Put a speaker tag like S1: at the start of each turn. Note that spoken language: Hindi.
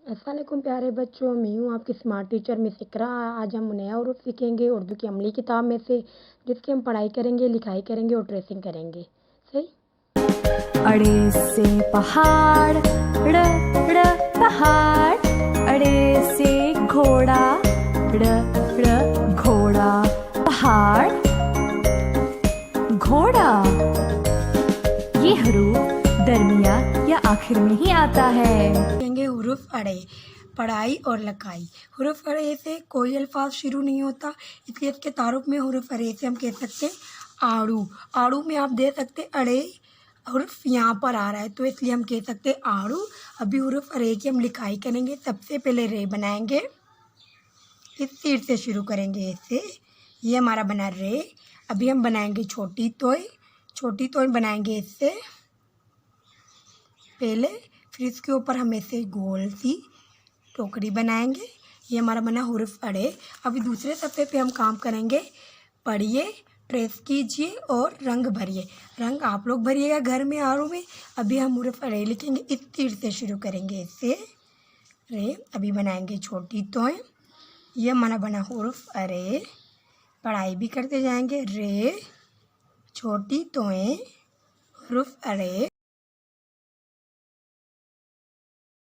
S1: अस्सलामुअलैकुम प्यारे बच्चों, मैं हूँ आपकी स्मार्ट टीचर मिस इकरा। आज हम नया उर्फ सीखेंगे उर्दू की अमली किताब में से, जिसकी हम पढ़ाई करेंगे, लिखाई करेंगे और ट्रेसिंग करेंगे। सही।
S2: अड़े से पहाड़, ड़ ड़ पहाड़। अड़े से घोड़ा, ड़ ड़ घोड़ा। पहाड़, घोड़ा। ये हरूफ दरमिया या आखिर में ही आता है।
S1: सीखेंगे हुरूफ अड़े, पढ़ाई और लिखाई। हुरूफ अड़े से कोई अल्फाज शुरू नहीं होता, इसलिए इसके तारुफ में हुरूफ अड़े से हम कह सकते हैं आड़ू। आड़ू में आप दे सकते अड़े, हुरूफ यहाँ पर आ रहा है तो इसलिए हम कह सकते हैं आड़ू। अभी हुरूफ अड़े की हम लिखाई करेंगे। सबसे पहले रे बनाएंगे, इस तीर से शुरू करेंगे ऐसे। ये हमारा बना रे। अभी हम बनाएंगे छोटी तोय। छोटी तोय बनाएंगे इससे पहले, फिर इसके ऊपर हम ऐसे गोल सी टोकरी बनाएंगे। ये हमारा बना हुरूफ अड़े। अभी दूसरे सफ़े पे हम काम करेंगे। पढ़िए, ट्रेस कीजिए और रंग भरिए। रंग आप लोग भरिएगा घर में आड़ू में। अभी हम हुरूफ अड़े लिखेंगे, इस तीर से शुरू करेंगे इससे रे। अभी बनाएंगे छोटी तोय। ये हमारा बना हुरूफ अड़े। पढ़ाई भी करते जाएंगे, रे, छोटी तोय, हुरूफ अड़े।